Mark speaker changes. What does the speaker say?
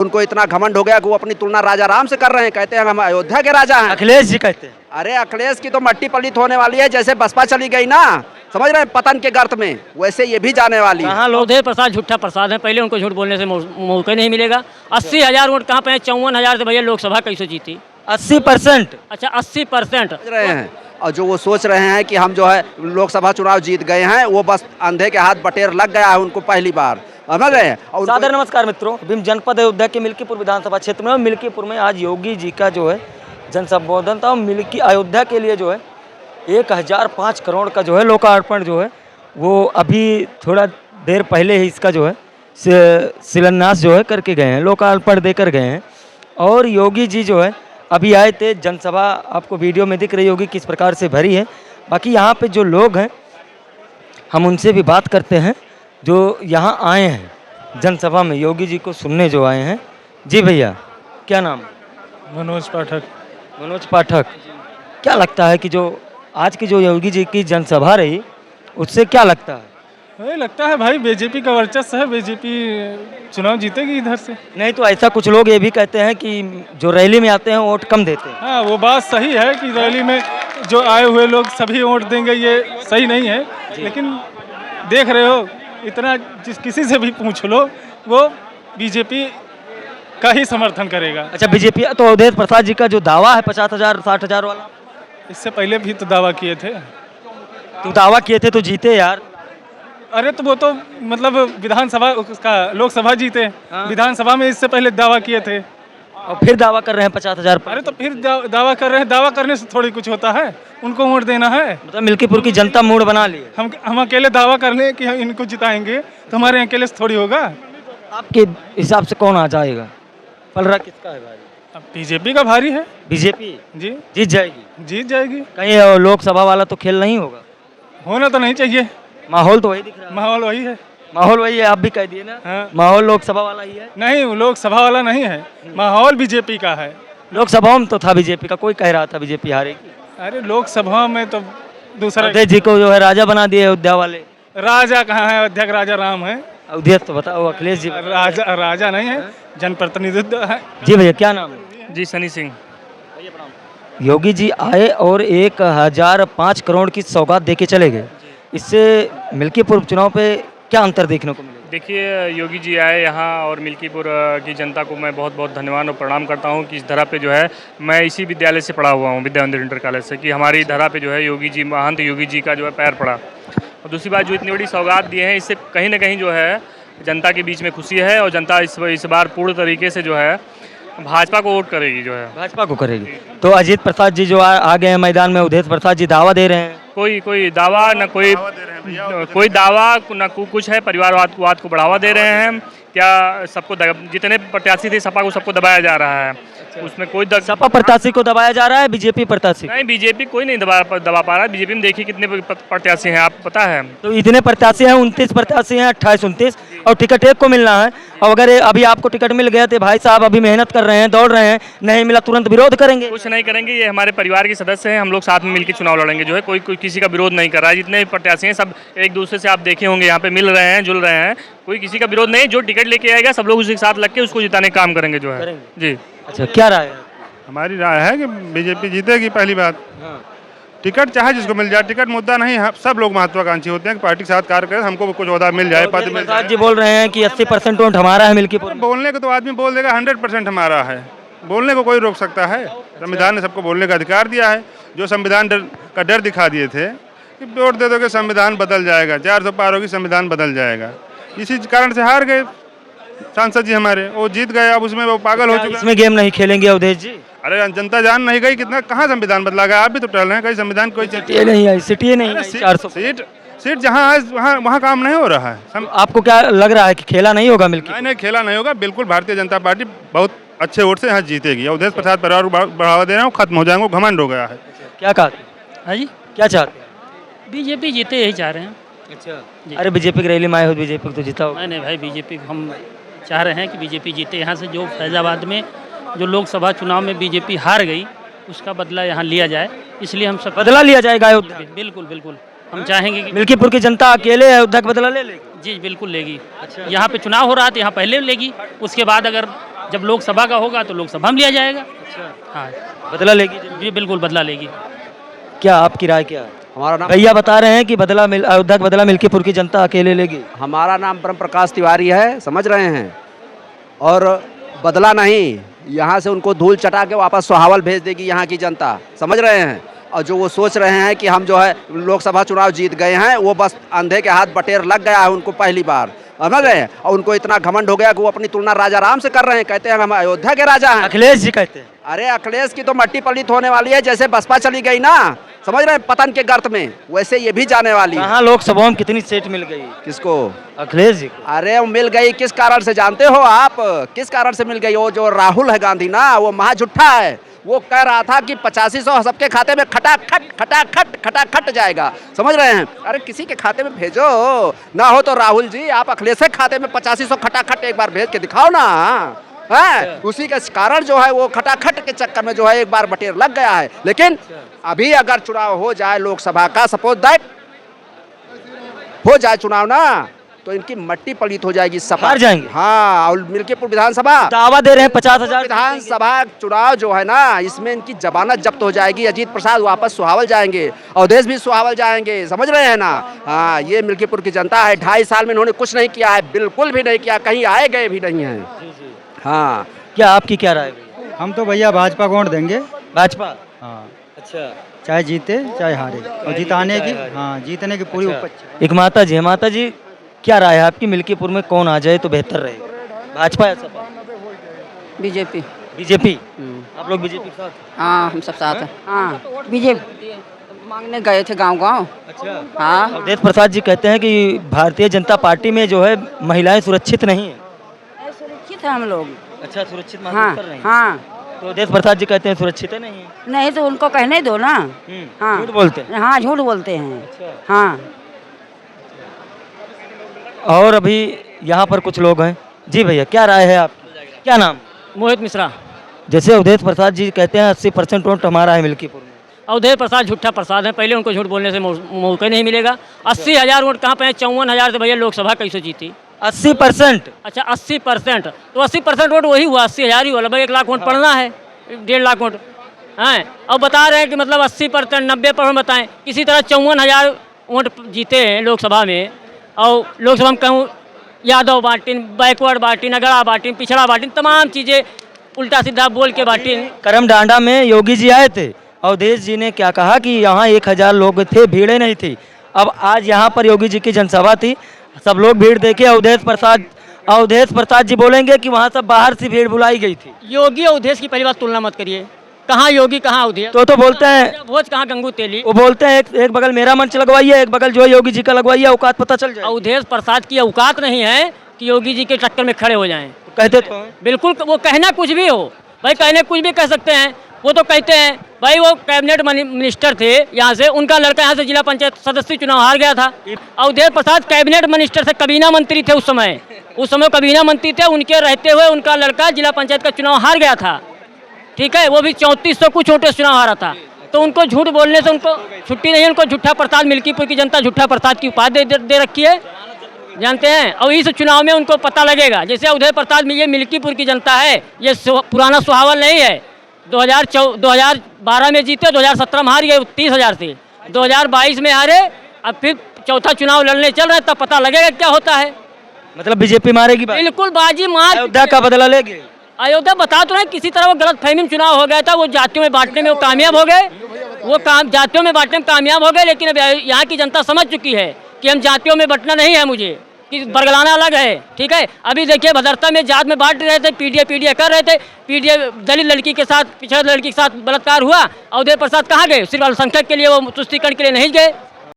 Speaker 1: उनको इतना घमंड हो गया कि वो अपनी तुलना राजा राम से कर रहे हैं, कहते हैं हम अयोध्या के राजा हैं।
Speaker 2: अखिलेश जी कहते हैं।
Speaker 1: अरे अखिलेश की तो मट्टी पलीत होने वाली है, जैसे बसपा चली गई ना, समझ रहे हैं, पतन के गर्त में, वैसे ये भी जाने वाली है।
Speaker 2: कहाँ लोग थे प्रसाद झूठा प्रसाद है, पहले उनको झूठ बोलने से मौका नहीं मिलेगा। 80,000 वोट कहाँ पे 54,000 से भैया लोकसभा कैसे जीती? 80%। अच्छा 80%।
Speaker 1: समझ रहे हैं। और जो वो सोच रहे हैं कि हम जो है लोकसभा चुनाव जीत गए हैं, वो बस अंधे के हाथ बटेर लग गया है उनको पहली बार, समझ रहे हैं। और
Speaker 2: सादर नमस्कार मित्रों, भीम जनपद अयोध्या के मिल्कीपुर विधानसभा क्षेत्र में, मिल्कीपुर में आज योगी जी का जो है जन संबोधन था। मिल्की अयोध्या के लिए जो है 1005 करोड़ का जो है लोकार्पण जो है वो अभी थोड़ा देर पहले ही इसका जो है शिलान्यास जो है करके गए हैं, लोकार्पण देकर गए हैं। और योगी जी जो है अभी आए थे, जनसभा आपको वीडियो में दिख रही होगी किस प्रकार से भरी है। बाकी यहाँ पे जो लोग हैं हम उनसे भी बात करते हैं जो यहाँ आए हैं जनसभा में योगी जी को सुनने जो आए हैं। जी भैया, क्या नाम?
Speaker 3: मनोज पाठक।
Speaker 2: मनोज पाठक। क्या लगता है कि जो आज की जो योगी जी की जनसभा रही उससे क्या लगता है?
Speaker 3: वही लगता है भाई, बीजेपी का वर्चस्व है, बीजेपी चुनाव जीतेगी इधर से।
Speaker 2: नहीं तो ऐसा कुछ लोग ये भी कहते हैं कि जो रैली में आते हैं वोट कम देते हैं।
Speaker 3: हाँ, वो बात सही है कि रैली में जो आए हुए लोग सभी वोट देंगे, ये सही नहीं है। लेकिन देख रहे हो, इतना किसी से भी पूछ लो, वो बीजेपी का ही समर्थन करेगा।
Speaker 2: अच्छा, बीजेपी तो अवधेश प्रसाद जी का जो दावा है 50,000 60,000 वाला,
Speaker 3: इससे पहले भी तो दावा किए थे।
Speaker 2: तो दावा किए थे तो जीते यार।
Speaker 3: अरे तो वो तो मतलब विधानसभा उसका लोकसभा जीते,
Speaker 2: हाँ।
Speaker 3: विधानसभा में इससे पहले दावा किए थे
Speaker 2: और फिर दावा कर रहे हैं 50,000 पर।
Speaker 3: अरे तो फिर दावा कर रहे हैं, दावा करने से थोड़ी कुछ होता है, उनको वोट देना है।
Speaker 2: मतलब मिल्कीपुर की जनता मूड बना ली है।
Speaker 3: हम अकेले दावा कर लें कि हम इनको जिताएंगे तो हमारे अकेले से थोड़ी होगा।
Speaker 2: आपके हिसाब से कौन आ जाएगा? पलड़ा किसका है भाई?
Speaker 3: अब बीजेपी का भारी है।
Speaker 2: बीजेपी
Speaker 3: जी
Speaker 2: जीत जाएगी।
Speaker 3: जीत जाएगी।
Speaker 2: कहीं लोकसभा वाला तो खेल नहीं होगा?
Speaker 3: होना तो नहीं चाहिए,
Speaker 2: माहौल तो वही दिख रहा है।
Speaker 3: माहौल वही है।
Speaker 2: माहौल वही है, आप भी कह दिए ना।
Speaker 3: हाँ।
Speaker 2: माहौल लोकसभा वाला ही है।
Speaker 3: नहीं, लोकसभा वाला नहीं है, माहौल बीजेपी का है।
Speaker 2: लोकसभा में तो था बीजेपी का, कोई कह रहा था बीजेपी हारेगी।
Speaker 3: अरे लोकसभा में तो दूसरा
Speaker 2: अवधेश जी को जो है राजा बना दिए अयोध्या वाले।
Speaker 3: राजा कहाँ है? अध्यक्ष राजा राम है,
Speaker 2: अवधेश तो बताओ, अखिलेश जी।
Speaker 3: राजा नहीं है, जनप्रतिनिधित्व है।
Speaker 2: जी भैया, क्या नाम है?
Speaker 4: जी सनी सिंह।
Speaker 2: योगी जी आए और 1005 करोड़ की सौगात दे के चले गए, इससे मिल्कीपुर चुनाव पे क्या अंतर देखने को मिलेगा?
Speaker 4: देखिए, योगी जी आए यहाँ और मिल्कीपुर की जनता को मैं बहुत बहुत धन्यवाद और प्रणाम करता हूँ कि इस धरा पे जो है, मैं इसी विद्यालय से पढ़ा हुआ हूँ, विद्या मंदिर इंटर कॉलेज से, कि हमारी धरा पे जो है योगी जी, महंत योगी जी का जो है पैर पड़ा। और दूसरी बात, जो इतनी बड़ी सौगात दिए हैं, इससे कहीं ना कहीं जो है जनता के बीच में खुशी है और जनता इस बार पूर्ण तरीके से जो है भाजपा को वोट करेगी, जो है भाजपा
Speaker 2: को करेगी। तो अजीत प्रसाद जी जो आ गए हैं मैदान में, अवधेश प्रसाद जी दावा दे रहे हैं।
Speaker 4: कोई दावा न कोई दावा न कुछ है, परिवारवाद को बढ़ावा दे रहे हैं। क्या सबको जितने प्रत्याशी थे सपा को सबको दबाया जा रहा है। उसमें कोई
Speaker 2: सपा प्रत्याशी को दबाया जा रहा है, बीजेपी प्रत्याशी
Speaker 4: नहीं, बीजेपी कोई नहीं दबा पा रहा है। बीजेपी में देखिए कितने प्रत्याशी हैं, आप पता है?
Speaker 2: तो इतने प्रत्याशी हैं, 29 प्रत्याशी हैं, 28 29, और टिकट एक को मिलना है। और अगर अभी आपको टिकट मिल गया तो भाई साहब अभी मेहनत कर रहे हैं, दौड़ रहे हैं, नहीं मिला तुरंत विरोध करेंगे?
Speaker 4: कुछ नहीं करेंगे, ये हमारे परिवार के सदस्य हैं, हम लोग साथ में मिलकर चुनाव लड़ेंगे। जो है कोई किसी का विरोध नहीं कर रहा है। जितने भी प्रत्याशी हैं सब एक दूसरे से आप देखे होंगे यहाँ पे मिल रहे हैं, जुल रहे हैं, कोई किसी का विरोध नहीं। जो टिकट लेके आएगा सब लोग उसके साथ लग के उसको जिताने का काम करेंगे, जो है जी।
Speaker 2: अच्छा, क्या राय है?
Speaker 5: हमारी राय है कि बीजेपी जीतेगी। पहली बात, टिकट चाहे जिसको मिल जाए, टिकट मुद्दा नहीं है। सब लोग महत्वाकांक्षी होते हैं कि पार्टी के साथ कार्य करें, हमको कुछ ओहदा मिल जाए, पद मिल जाए।
Speaker 2: जी बोल रहे हैं कि 80% वोट हमारा है मिल्कीपुर।
Speaker 5: बोलने को तो आदमी बोल देगा 100% हमारा है, बोलने को कोई रोक सकता है? संविधान ने सबको बोलने का अधिकार दिया है। जो संविधान का डर दिखा दिए थे कि वोट दे दोगे संविधान बदल जाएगा, 400 पार होगी संविधान बदल जाएगा, इसी कारण से हार गए सांसद जी हमारे। वो जीत गए, अब उसमें वो पागल हो चुके।
Speaker 2: इसमें गेम नहीं खेलेंगे अवधेश जी?
Speaker 5: अरे जनता जान नहीं गई कितना, कहाँ संविधान बदला गया? आप भी तो टहल रहे हैं, कहीं संविधान कोई
Speaker 2: नहीं आई, सिटी नहीं आई। 400
Speaker 5: सीट जहाँ है वहाँ काम नहीं हो रहा है।
Speaker 2: आपको क्या लग रहा है कि खेला नहीं होगा मिल्की?
Speaker 5: नहीं, खेला नहीं होगा बिल्कुल। भारतीय जनता पार्टी बहुत अच्छे वोट से यहाँ जीतेगी। अवधेश प्रसाद परिवार को बढ़ावा दे रहे हैं, खत्म हो जाएंगे, घमंड हो गया है।
Speaker 2: क्या कहा? हाँ जी, क्या चाहते हैं?
Speaker 6: बीजेपी जीते यही चाह रहे हैं।
Speaker 2: अच्छा, अरे बीजेपी की रैली में आए हो, बीजेपी तो जीता होगा।
Speaker 6: नहीं भाई, बीजेपी हम चाह रहे हैं कि बीजेपी जीते। यहाँ से जो फैजाबाद में जो लोकसभा चुनाव में बीजेपी हार गई, उसका बदला यहाँ लिया जाए, इसलिए हम सब
Speaker 2: बदला लिया जाएगा अयोध्या।
Speaker 6: बिल्कुल बिल्कुल, हम चाहेंगे कि
Speaker 2: मिल्कीपुर की जनता अकेले अयोध्या का बदला ले लेगी।
Speaker 6: जी बिल्कुल लेगी। अच्छा, यहाँ पे चुनाव हो रहा था, यहाँ पहले लेगी, उसके बाद अगर जब लोकसभा का होगा तो लोकसभा में लिया जाएगा। हाँ
Speaker 2: बदला लेगी
Speaker 6: जी, बिल्कुल बदला लेगी।
Speaker 2: क्या आपकी राय क्या है?
Speaker 1: हमारा नाम
Speaker 2: भैया बता रहे हैं कि अयोध्या का बदला मिल्कीपुर की जनता अकेले लेगी।
Speaker 1: हमारा नाम ब्रह्म प्रकाश तिवारी है, समझ रहे हैं। और बदला नहीं, यहाँ से उनको धूल चटा के वापस सुहावल भेज देगी यहाँ की जनता, समझ रहे हैं। और जो वो सोच रहे हैं कि हम जो है लोकसभा चुनाव जीत गए हैं, वो बस अंधे के हाथ बटेर लग गया है उनको पहली बार, समझ रहे हैं। और उनको इतना घमंड हो गया कि वो अपनी तुलना राजा राम से कर रहे हैं, कहते हैं हम अयोध्या के राजा हैं।
Speaker 2: अखिलेश जी कहते हैं।
Speaker 1: अरे अखिलेश की तो मट्टी पलीत होने वाली है, जैसे बसपा चली गई ना, समझ रहे हैं, पतन के गर्त में, वैसे ये भी जाने वाली है।
Speaker 2: कहाँ लोकसभा में कितनी सीट मिल गई?
Speaker 1: किसको?
Speaker 2: अखिलेश जी को।
Speaker 1: अरे वो मिल गई किस कारण से जानते हो आप? किस कारण से मिल गई? वो जो राहुल है गांधी ना, वो महा झूठा है। वो कह रहा था कि 8500 सबके खाते में खटाखट जाएगा, समझ रहे हैं। अरे किसी के खाते में भेजो ना, हो तो राहुल जी आप अखिलेश के खाते में 8500 खटाखट एक बार भेज के दिखाओ ना, है। उसी के कारण जो है वो खटाखट के चक्कर में जो है एक बार बटेर लग गया है। लेकिन अभी अगर चुनाव हो जाए लोकसभा का, सपोज दैट हो जाए चुनाव ना, तो इनकी मट्टी पलीत हो जाएगी, सपा
Speaker 2: हार जाएंगे।
Speaker 1: हाँ, और मिल्कीपुर विधानसभा
Speaker 2: दावा दे रहे हैं 50,000
Speaker 1: विधानसभा चुनाव जो है ना, इसमें इनकी जमानत जब्त हो जाएगी। अजीत प्रसाद वापस सुहावल जाएंगे, अवधेश भी सुहावल जाएंगे, समझ रहे हैं ना। हाँ, ये मिल्कीपुर की जनता है। 2.5 साल में इन्होंने कुछ नहीं किया है, बिल्कुल भी नहीं किया, कहीं आए गए भी नहीं है। हाँ,
Speaker 2: क्या आपकी क्या राय है?
Speaker 7: हम तो भैया भाजपा को वोट देंगे।
Speaker 2: भाजपा?
Speaker 7: हाँ,
Speaker 2: अच्छा।
Speaker 7: चाहे जीते चाहे हारे, और जिताने की, हाँ, जीतने की पूरी उपज।
Speaker 2: एक माता जी क्या राय है आपकी, मिल्कीपुर में कौन आ जाए तो बेहतर रहेगा, भाजपा या सपा?
Speaker 8: बीजेपी।
Speaker 2: बीजेपी? आप लोग बीजेपी के साथ?
Speaker 8: हाँ, हम सब साथ हैं। हाँ, बीजेपी मांगने गए थे गांव-गांव।
Speaker 2: अच्छा।
Speaker 8: हाँ,
Speaker 2: अवधेश प्रसाद जी कहते हैं कि भारतीय जनता पार्टी में जो है महिलाएं सुरक्षित नहीं है।
Speaker 8: सुरक्षित है हम लोग।
Speaker 2: अच्छा, सुरक्षित
Speaker 8: हाँ,
Speaker 2: महसूस कर रहे हैं।
Speaker 8: हाँ।
Speaker 2: तो अवधेश प्रसाद जी कहते हैं सुरक्षित है नहीं है।
Speaker 8: नहीं तो उनको कहने दो ना। हाँ,
Speaker 2: झूठ बोलते हैं।
Speaker 8: हाँ, झूठ बोलते हैं।
Speaker 2: अच्छा।
Speaker 8: हाँ।
Speaker 2: और अभी यहाँ पर कुछ लोग हैं। जी भैया, क्या राय है आप? क्या नाम?
Speaker 6: मोहित मिश्रा।
Speaker 2: जैसे अवधेश प्रसाद जी कहते हैं 80% वोट हमारा है मिल्कीपुर में।
Speaker 6: अवधेश प्रसाद झूठा प्रसाद है, पहले उनको झूठ बोलने से मौका नहीं मिलेगा। 80,000 वोट कहाँ पे है? 54,000 से भैया लोकसभा कैसे जीती?
Speaker 2: 80%?
Speaker 6: अच्छा, 80%। तो 80% वोट वही हुआ, 80,000 ही हुआ। लगभग 1 लाख वोट पड़ना है, 1.5 लाख वोट हैं। अब बता रहे हैं कि मतलब 80%, 90% बताएं। किसी तरह 54,000 वोट जीते हैं लोकसभा में। और लोकसभा में कहूँ यादव बांटिन, बैकवर्ड बांटिन, अगड़ा बांटिन, पिछड़ा बांटिन, तमाम चीज़ें उल्टा सीधा बोल के बांटिन।
Speaker 2: करमडांडा में योगी जी आए थे, अवधेश जी ने क्या कहा कि यहाँ 1,000 लोग थे, भीड़े नहीं थी। अब आज यहाँ पर योगी जी की जनसभा थी, सब लोग भीड़ देखे। अवधेश प्रसाद जी बोलेंगे कि वहाँ सब बाहर से भीड़ बुलाई गई थी।
Speaker 6: योगी अवधेश की पहली बात तुलना मत करिए, कहाँ योगी कहाँ अवधेश।
Speaker 2: तो बोलते हैं
Speaker 6: भोज कहाँ गंगू तेली।
Speaker 2: वो बोलते हैं एक बगल मेरा मंच लगवाइए, एक बगल जो है योगी जी का लगवाइए, औकात पता चल जाए।
Speaker 6: अवधेश प्रसाद की औकात नहीं है कि योगी जी के टक्कर में खड़े हो जाएं।
Speaker 2: कहते तो हैं।
Speaker 6: बिल्कुल, वो कहना कुछ भी हो भाई, कहने कुछ भी कह सकते हैं। वो तो कहते हैं भाई, वो कैबिनेट मिनिस्टर थे यहाँ से, उनका लड़का यहाँ से जिला पंचायत सदस्य चुनाव हार गया था। अवधेश प्रसाद कैबिनेट मिनिस्टर से कबीना मंत्री थे उस समय कबीना मंत्री थे। उनके रहते हुए उनका लड़का जिला पंचायत का चुनाव हार गया था, ठीक है। वो भी 3400 कुछ वोटों से चुनाव हारा था। तो उनको झूठ बोलने से उनको छुट्टी नहीं है। उनको झूठा प्रसाद, मिल्कीपुर की जनता झूठा प्रसाद की उपाधि दे रखी है, जानते हैं। और इस चुनाव में उनको पता लगेगा। जैसे अवधेश प्रसाद में ये मिल्कीपुर की जनता है, ये पुराना सुहावल नहीं है। 2012 में जीते, 2017 में हार गए 30,000 से, 2022 में हारे, अब फिर चौथा चुनाव लड़ने चल रहे, तब पता लगेगा क्या होता है।
Speaker 2: मतलब बीजेपी मारेगी बाजी?
Speaker 6: बिल्कुल बाजी मार।
Speaker 2: अयोध्या का बदला लेगी।
Speaker 6: अयोध्या बता तो रहे, किसी तरह वो गलत फहमी में चुनाव हो गया था। वो जातियों में बांटने में वो कामयाब हो गए, जातियों में बांटने में कामयाब हो गए। लेकिन अब यहाँ की जनता समझ चुकी है कि हम जातियों में बंटना नहीं है, मुझे कि बरगलाना अलग है, ठीक है। अभी देखिए भदरता में जात में बांट रहे थे, पीडीए कर रहे थे। पीडीए दलित लड़की के साथ, पिछड़ा लड़की के साथ बलात्कार हुआ। अवधेश प्रसाद कहाँ गए? सिर्फ अल्पसंख्यक के लिए, वो तुष्टीकरण के लिए नहीं गए।